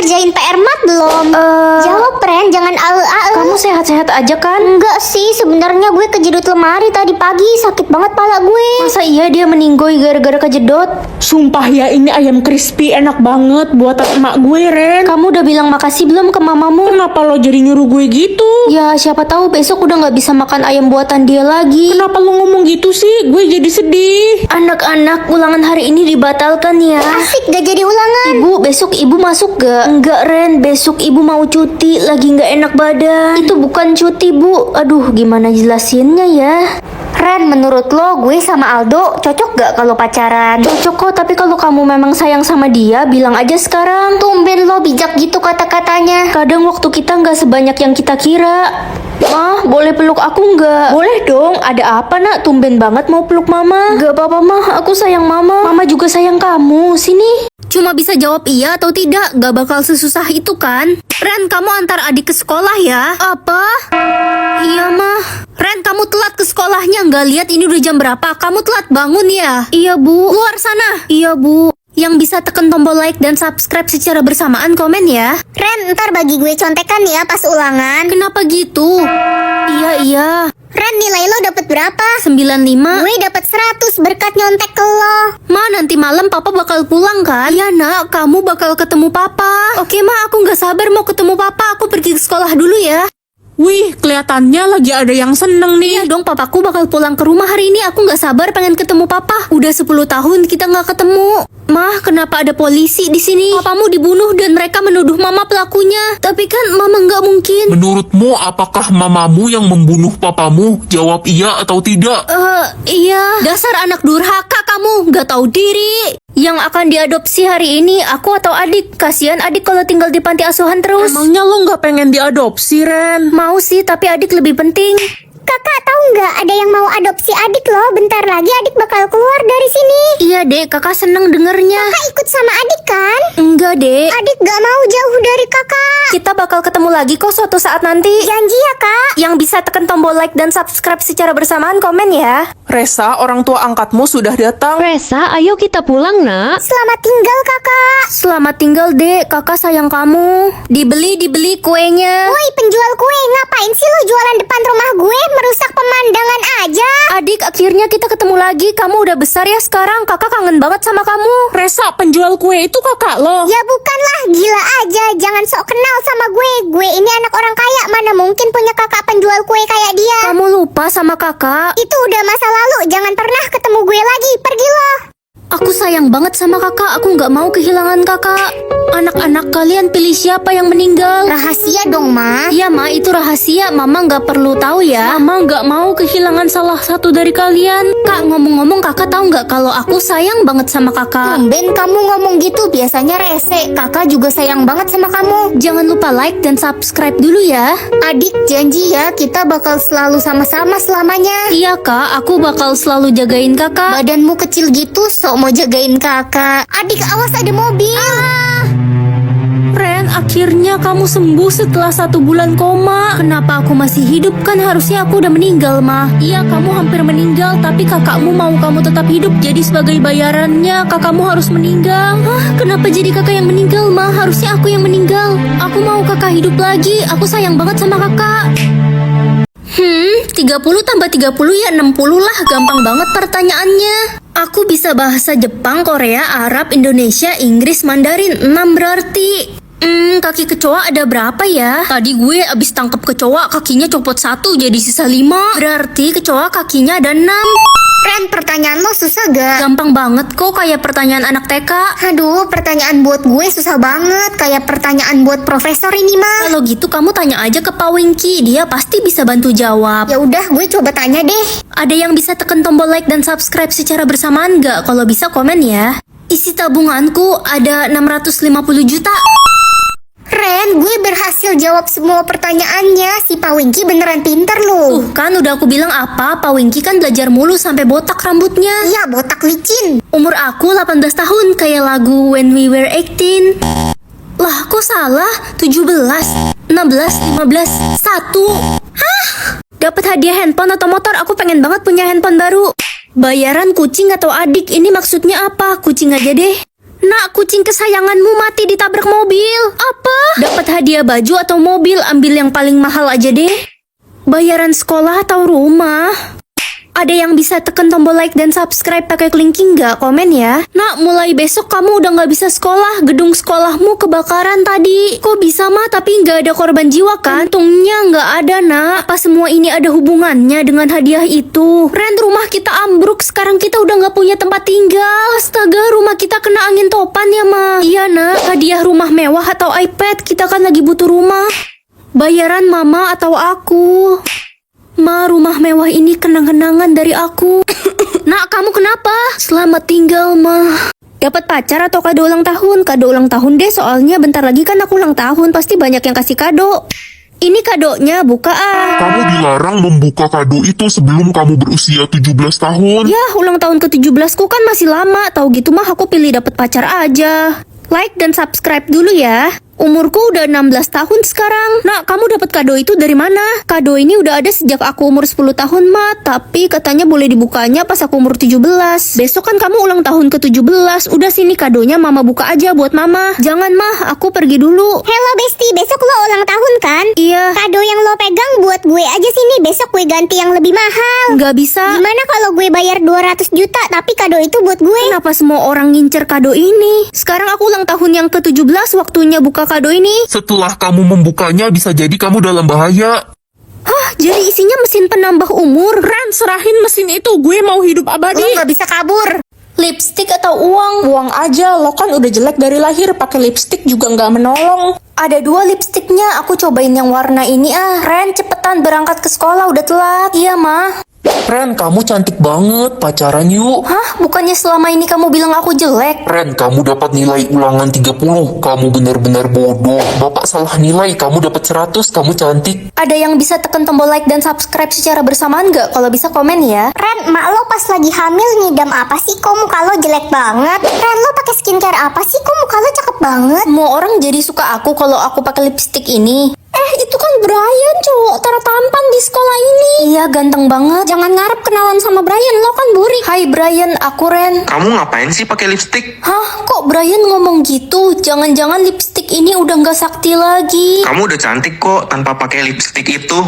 ngerjain PR mat belum? Jawab Ren, jangan Kamu sehat-sehat aja kan? Enggak sih, sebenarnya gue kejedot lemari tadi pagi, sakit banget pala gue. Masa iya dia meninggoy gara-gara kejedot? Sumpah ya, ini ayam crispy enak banget buatan emak gue, Ren. Kamu udah bilang makasih belum ke mamamu? Kenapa lo jadi nyuruh gue gitu? Ya siapa tahu besok udah nggak bisa makan ayam buatan dia lagi. Kenapa lo ngomong gitu sih? Gue jadi sedih. Anak-anak, ulangan hari ini dibatalkan ya. Asik gak jadi ulangan. Ibu, besok ibu masuk gak? Enggak Ren, besok ibu mau cuti, lagi nggak enak badan. Itu bukan cuti bu. Aduh, gimana jelasinnya ya? Ren, menurut lo gue sama Aldo cocok gak kalau pacaran? Cocok kok, tapi kalau kamu memang sayang sama dia, bilang aja sekarang. Tumben lo bijak gitu kata-katanya. Kadang waktu kita nggak sebanyak yang kita kira. Mah, boleh peluk aku nggak? Boleh dong, ada apa nak? Tumben banget mau peluk mama. Gak apa-apa mah, aku sayang mama. Mama juga sayang kamu, sini. Cuma bisa jawab iya atau tidak, gak bakal sesusah itu kan? Ren, kamu antar adik ke sekolah ya? Apa? Iya mah. Ren, kamu telat ke sekolahnya, nggak lihat ini udah jam berapa? Kamu telat bangun ya? Iya bu. Luar sana. Iya bu. Yang bisa tekan tombol like dan subscribe secara bersamaan, komen ya. Ren, ntar bagi gue contekan ya pas ulangan. Kenapa gitu? Iya. Ren, nilai lo dapet berapa? 95. Gue dapet 100 berkat nyontek ke lo. Ma, nanti malam papa bakal pulang kan? Iya nak, kamu bakal ketemu papa. Oke ma, aku nggak sabar mau ketemu papa. Aku pergi ke sekolah dulu ya. Wih, kelihatannya lagi ada yang seneng nih. Iya dong, papaku bakal pulang ke rumah hari ini. Aku nggak sabar pengen ketemu papa. Udah 10 tahun kita nggak ketemu. Mah, kenapa ada polisi di sini? Papamu dibunuh dan mereka menuduh mama pelakunya. Tapi kan mama nggak mungkin. Menurutmu apakah mamamu yang membunuh papamu? Jawab iya atau tidak. Iya. Dasar anak durhaka kamu, nggak tahu diri. Yang akan diadopsi hari ini aku atau adik? Kasihan adik kalau tinggal di panti asuhan terus. Emangnya lo nggak pengen diadopsi, Ren? Mau sih, tapi adik lebih penting. Kakak tahu nggak ada yang mau adopsi adik lo? Bentar lagi adik bakal keluar dari sini. Iya dek, kakak seneng dengernya. Kakak ikut sama adik kan? Enggak dek. Adik gak mau jauh dari kakak. Kita bakal ketemu lagi kok suatu saat nanti. Janji ya kak. Yang bisa tekan tombol like dan subscribe secara bersamaan, komen ya. Resa, orang tua angkatmu sudah datang. Resa, ayo kita pulang nak. Selamat tinggal kakak. Selamat tinggal dek, kakak sayang kamu. Dibeli kuenya. Woi penjual kue, ngapain sih lo jualan depan rumah gue? Merusak pemandangan aja. Adik, akhirnya kita ketemu lagi. Kamu udah besar ya sekarang. Kakak kangen banget sama kamu. Resa, penjual kue itu kakak lo. Ya bukanlah, gila aja. Jangan sok kenal sama gue. Gue ini anak orang kaya, mana mungkin punya kakak penjual kue kayak dia. Kamu lupa sama kakak. Itu udah masa lalu, jangan pernah ketemu gue lagi. Pergi lo. Aku sayang banget sama kakak. Aku nggak mau kehilangan kakak. Anak-anak kalian pilih siapa yang meninggal? Rahasia dong ma. Iya ma, itu rahasia. Mama nggak perlu tahu ya. Mama nggak mau kehilangan salah satu dari kalian. Kak, ngomong-ngomong kakak tahu nggak kalau aku sayang banget sama kakak? Tumben kamu ngomong gitu, biasanya rese. Kakak juga sayang banget sama kamu. Jangan lupa like dan subscribe dulu ya. Adik janji ya, kita bakal selalu sama-sama selamanya. Iya kak, aku bakal selalu jagain kakak. Badanmu kecil gitu, sok mau jagain kakak. Adik awas ada mobil. Ren, akhirnya kamu sembuh setelah 1 bulan koma. Kenapa aku masih hidup? Kan harusnya aku udah meninggal, mah. Iya, kamu hampir meninggal, tapi kakakmu mau kamu tetap hidup. Jadi sebagai bayarannya, kakakmu harus meninggal. Hah, kenapa jadi kakak yang meninggal, mah? Harusnya aku yang meninggal. Aku mau kakak hidup lagi. Aku sayang banget sama kakak. 30 tambah 30 ya 60 lah. Gampang banget pertanyaannya. Aku bisa bahasa Jepang, Korea, Arab, Indonesia, Inggris, Mandarin. 6 berarti. Kaki kecoa ada berapa ya? Tadi gue abis tangkap kecoa, kakinya copot 1 jadi sisa 5. Berarti kecoa kakinya ada 6. Ren, pertanyaan lo susah gak? Gampang banget kok, kayak pertanyaan anak TK. Aduh, pertanyaan buat gue susah banget. Kayak pertanyaan buat profesor ini mah. Kalau gitu kamu tanya aja ke Pak Wingky, dia pasti bisa bantu jawab. Ya udah, gue coba tanya deh. Ada yang bisa tekan tombol like dan subscribe secara bersamaan nggak? Kalau bisa komen ya. Isi tabunganku ada 650 juta. Ren, gue berhasil jawab semua pertanyaannya. Si Pak Wingky beneran pinter loh. Kan udah aku bilang apa, Pak Wingky kan belajar mulu sampai botak rambutnya. Iya, botak licin. Umur aku 18 tahun, kayak lagu When We Were 18. Lah, kok salah? 17, 16, 15, 1. Hah? Dapat hadiah handphone atau motor? Aku pengen banget punya handphone baru. Bayaran kucing atau adik? Ini maksudnya apa? Kucing aja deh. Nak, kucing kesayanganmu mati ditabrak mobil. mobil. Apa? Dapat hadiah baju atau mobil, ambil yang paling mahal aja deh. Bayaran sekolah atau rumah? Ada yang bisa tekan tombol like dan subscribe pakai kelingking nggak? Komen ya. Nak, mulai besok kamu udah nggak bisa sekolah. Gedung sekolahmu kebakaran tadi. Kok bisa mah tapi nggak ada korban jiwa kan? Untungnya nggak ada nak. Apa semua ini ada hubungannya dengan hadiah itu? Ren, rumah kita ambruk. Sekarang kita udah nggak punya tempat tinggal. Astaga, rumah kita kena angin topan ya ma. Iya nak, hadiah rumah mewah atau iPad? Kita kan lagi butuh rumah. Bayaran mama atau aku? Ma, rumah mewah ini kenang-kenangan dari aku. Nak, kamu kenapa? Selamat tinggal, Ma. Dapat pacar atau kado ulang tahun? Kado ulang tahun deh, soalnya bentar lagi kan aku ulang tahun. Pasti banyak yang kasih kado. Ini kadonya, buka ah. Kamu dilarang membuka kado itu sebelum kamu berusia 17 tahun. Ya, ulang tahun ke-17 ku kan masih lama. Tahu gitu mah aku pilih dapat pacar aja. Like dan subscribe dulu ya. Umurku udah 16 tahun sekarang. Nak, kamu dapat kado itu dari mana? Kado ini udah ada sejak aku umur 10 tahun, Ma. Tapi katanya boleh dibukanya pas aku umur 17. Besok kan kamu ulang tahun ke-17. Udah sini kadonya Mama buka aja buat Mama. Jangan, Ma. Aku pergi dulu. Hello Besti, besok lo ulang tahun kan? Iya. Kado yang lo pegang buat gue aja sini, besok gue ganti yang lebih mahal. Nggak bisa. Gimana kalau gue bayar 200 juta tapi kado itu buat gue? Kenapa semua orang ngincer kado ini? Sekarang aku ulang tahun yang ke-17, waktunya buka kado ini. Setelah kamu membukanya, bisa jadi kamu dalam bahaya. Hah, jadi isinya mesin penambah umur. Ren, serahin mesin itu. Gue mau hidup abadi. Lo gak bisa kabur. Lipstick atau uang? Uang aja, lo kan udah jelek dari lahir. Pakai lipstick juga nggak menolong. Ada 2 lipstiknya, aku cobain yang warna ini ah. Ren, cepetan berangkat ke sekolah, udah telat. Iya, Ma. Ren, kamu cantik banget, pacaran yuk. Hah, bukannya selama ini kamu bilang aku jelek? Ren, kamu dapat nilai ulangan 30. Kamu benar-benar bodoh. Bapak salah nilai, kamu dapat 100, kamu cantik. Ada yang bisa tekan tombol like dan subscribe secara bersamaan nggak? Kalau bisa komen ya. Ren, mak lo pas lagi hamil ngidam apa sih? Kok muka lo jelek banget? Ren, lo pakai skincare apa sih? Kok muka lo cakep banget? Semua orang jadi suka aku kalau aku pakai lipstick ini. Itu kan Brian, cowok tertampan di sekolah ini. Iya, ganteng banget. Jangan ngarep kenalan sama Brian, lo kan burik. Hai Brian, aku Ren. Kamu ngapain sih pakai lipstick? Hah, kok Brian ngomong gitu? Jangan-jangan lipstick ini udah nggak sakti lagi. Kamu udah cantik kok tanpa pakai lipstick itu.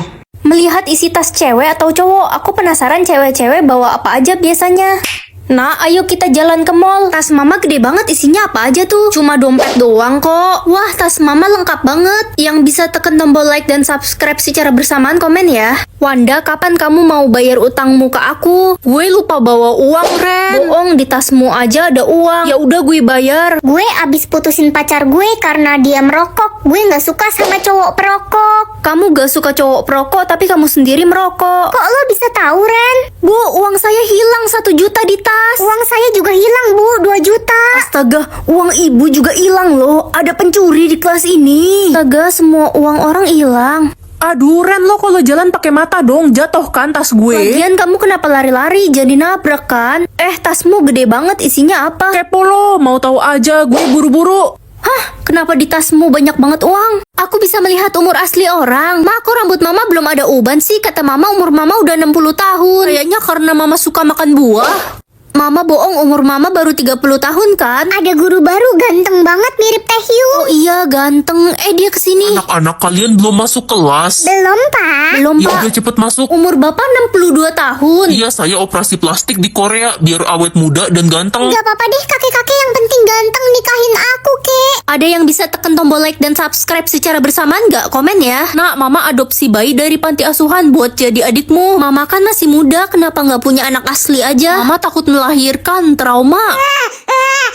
Melihat isi tas cewek atau cowok, aku penasaran cewek-cewek bawa apa aja biasanya. Nah, ayo kita jalan ke mall. Tas mama gede banget, isinya apa aja tuh? Cuma dompet doang kok. Wah, tas mama lengkap banget. Yang bisa tekan tombol like dan subscribe secara bersamaan komen ya. Wanda, kapan kamu mau bayar utangmu ke aku? Gue lupa bawa uang, Ren. Bohong, di tasmu aja ada uang. Ya udah gue bayar. Gue abis putusin pacar gue karena dia merokok. Gue gak suka sama cowok perokok. Kamu gak suka cowok perokok, tapi kamu sendiri merokok. Kok lo bisa tahu, Ren? Bu, uang saya hilang 1 juta di tas. Uang saya juga hilang, Bu, 2 juta. Astaga, uang ibu juga hilang loh. Ada pencuri di kelas ini. Astaga, semua uang orang hilang. Aduh, Ren, lo kalau jalan pakai mata dong. Jatuh kan tas gue. Lagian kamu kenapa lari-lari? Jadi nabrak kan? Tasmu gede banget, isinya apa? Kepo lo, mau tahu aja. Gue buru-buru. Hah? Kenapa di tasmu banyak banget uang? Aku bisa melihat umur asli orang. Ma, kok rambut mama belum ada uban sih? Kata mama umur mama udah 60 tahun. Kayaknya karena mama suka makan buah. Mama bohong, umur mama baru 30 tahun kan? Ada guru baru ganteng banget mirip Teh Hyu. Oh iya, ganteng. Dia kesini. Anak-anak kalian belum masuk kelas. Belum, Pak. Belum, Ya Pak. udah cepet masuk. Umur bapak 62 tahun. Iya, saya operasi plastik di Korea biar awet muda dan ganteng. Gak apa-apa deh, kakek-kakek yang penting ganteng nikahin aku, kek. Ada yang bisa tekan tombol like dan subscribe secara bersamaan nggak? Komen ya. Nak, mama adopsi bayi dari panti asuhan buat jadi adikmu. Mama kan masih muda, kenapa nggak punya anak asli aja? Mama takut melahirkan, trauma.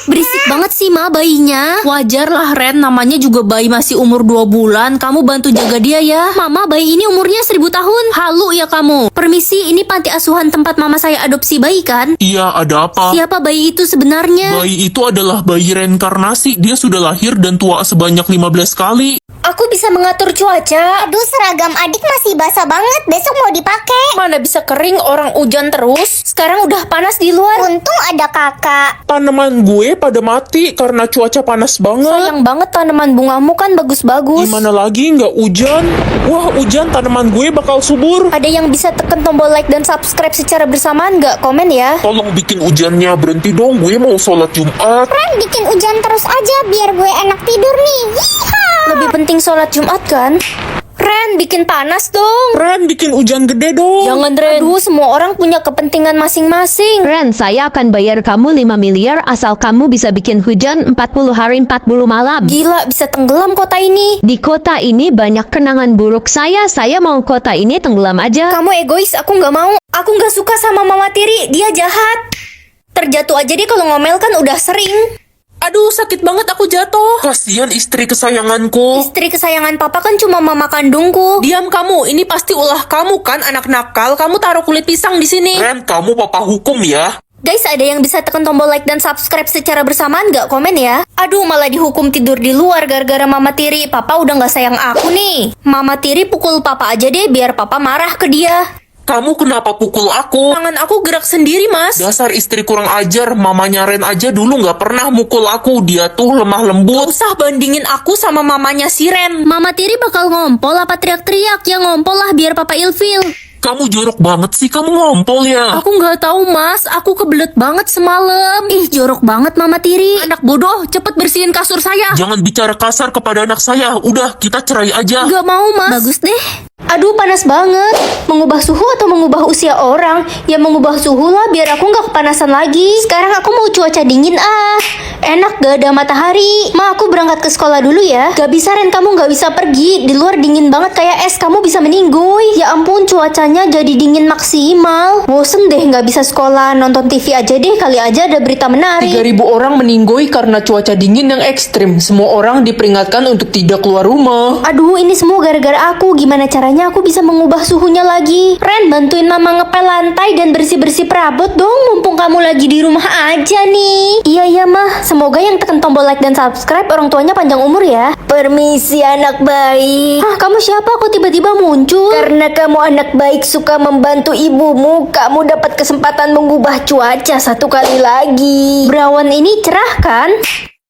Berisik banget sih ma bayinya. Wajar lah, Ren, namanya juga bayi masih umur 2 bulan. Kamu bantu jaga dia ya. Mama, bayi ini umurnya 1000 tahun. Halu ya kamu. Permisi, ini panti asuhan tempat mama saya adopsi bayi kan? Iya, ada apa? Siapa bayi itu sebenarnya? Bayi itu adalah bayi reinkarnasi. Dia sudah lahir dan tua sebanyak 15 kali. Aku bisa mengatur cuaca. Aduh, seragam adik masih basah banget. Besok mau dipakai. Mana bisa kering, orang hujan terus. Sekarang udah panas di luar. Untung ada kakak. Tanaman gue pada mati karena cuaca panas banget. Sayang banget tanaman bungamu kan bagus-bagus. Gimana lagi nggak hujan? Wah, hujan tanaman gue bakal subur. Ada yang bisa tekan tombol like dan subscribe secara bersamaan nggak? Komen ya. Tolong bikin hujannya berhenti dong, gue mau sholat Jumat. Ren bikin hujan terus aja biar gue enak tidur nih. Yeehaw. Lebih penting sholat Jumat kan? Ren, bikin panas dong. Ren, bikin hujan gede dong. Jangan Ren. Aduh, semua orang punya kepentingan masing-masing. Ren, saya akan bayar kamu 5 miliar asal kamu bisa bikin hujan 40 hari 40 malam. Gila, bisa tenggelam kota ini. Di kota ini banyak kenangan buruk saya mau kota ini tenggelam aja. Kamu egois, aku nggak mau. Aku nggak suka sama Mama Tiri, dia jahat. Terjatuh aja deh kalau ngomel kan udah sering. Aduh, sakit banget aku jatuh. Kasihan istri kesayanganku. Istri kesayangan papa kan cuma mama kandungku. Diam kamu, ini pasti ulah kamu kan anak nakal. Kamu taruh kulit pisang di sini. Ren, kamu papa hukum ya. Guys, ada yang bisa tekan tombol like dan subscribe secara bersamaan nggak? Komen ya. Aduh, malah dihukum tidur di luar gara-gara Mama Tiri. Papa udah nggak sayang aku nih. Mama Tiri pukul papa aja deh biar papa marah ke dia. Kamu kenapa pukul aku? Tangan aku gerak sendiri, Mas. Dasar istri kurang ajar, mamanya Ren aja dulu nggak pernah mukul aku. Dia tuh lemah Gak lembut. usah bandingin aku sama mamanya si Ren. Mama Tiri bakal ngompol apa teriak-teriak? Ya ngompol lah biar papa ilfil. Kamu jorok banget sih, kamu ngompol ya. Aku nggak tahu, Mas. Aku kebelet banget semalam. Ih, jorok banget Mama Tiri. Anak bodoh, cepet bersihin kasur saya. Jangan bicara kasar kepada anak saya. Udah, kita cerai aja. Gak mau, Mas. Bagus deh. Aduh, panas banget. Mengubah suhu atau mengubah usia orang? Ya mengubah suhu lah biar aku nggak kepanasan lagi. Sekarang aku mau cuaca dingin Enak gak ada matahari. Ma, aku berangkat ke sekolah dulu ya. Gak bisa Ren, kamu gak bisa pergi. Di luar dingin banget kayak es, kamu bisa meninggoy. Ya ampun, cuacanya jadi dingin maksimal. Bosen deh gak bisa sekolah. Nonton TV aja deh, kali aja ada berita menarik. 3.000 orang meninggoy karena cuaca dingin yang ekstrim. Semua orang diperingatkan untuk tidak keluar rumah. Aduh, ini semua gara-gara aku. Gimana caranya aku bisa mengubah suhunya lagi? Ren, bantuin mama ngepel lantai dan bersih-bersih perabot dong. Mumpung kamu lagi di rumah aja nih. Iya, mah. Semoga yang tekan tombol like dan subscribe orang tuanya panjang umur ya. Permisi anak baik. Hah, kamu siapa? Kok tiba-tiba muncul? Karena kamu anak baik suka membantu ibumu, kamu dapat kesempatan mengubah cuaca satu kali lagi. Berawan ini cerah kan?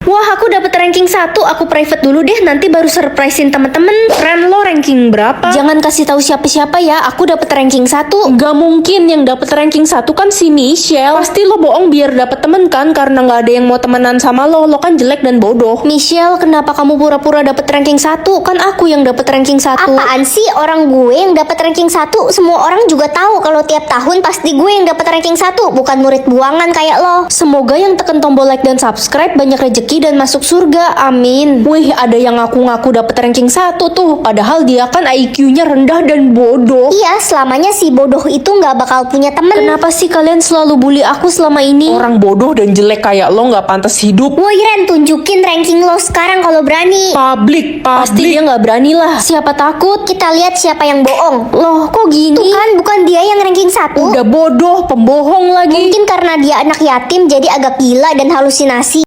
Wah, aku dapat ranking 1. Aku private dulu deh, nanti baru surprisein temen-temen. Ren, lo ranking berapa? Jangan kasih tahu siapa-siapa ya. Aku dapat ranking 1. Gak mungkin, yang dapat ranking 1 kan si Michelle. Pasti lo bohong biar dapat temen kan, karena gak ada yang mau temenan sama lo. Lo kan jelek dan bodoh. Michelle, kenapa kamu pura-pura dapat ranking 1? Kan aku yang dapat ranking 1. Apaan sih orang gue yang dapat ranking 1? Semua orang juga tahu kalau tiap tahun pasti gue yang dapat ranking 1, bukan murid buangan kayak lo. Semoga yang tekan tombol like dan subscribe banyak rezeki dan masuk surga. Amin. Wih, ada yang ngaku-ngaku dapat ranking 1 tuh. Padahal dia kan IQ-nya rendah dan bodoh. Iya, selamanya si bodoh itu nggak bakal punya temen. Kenapa sih kalian selalu bully aku selama ini? Orang bodoh dan jelek kayak lo gak pantas hidup. Woi Ren, tunjukin ranking lo sekarang kalau berani. Publik. Pasti dia nggak berani lah. Siapa takut? Kita lihat siapa yang bohong. Loh, kok gini? Tuh kan, bukan dia yang ranking 1. Udah bodoh, pembohong lagi. Mungkin karena dia anak yatim jadi agak gila dan halusinasi.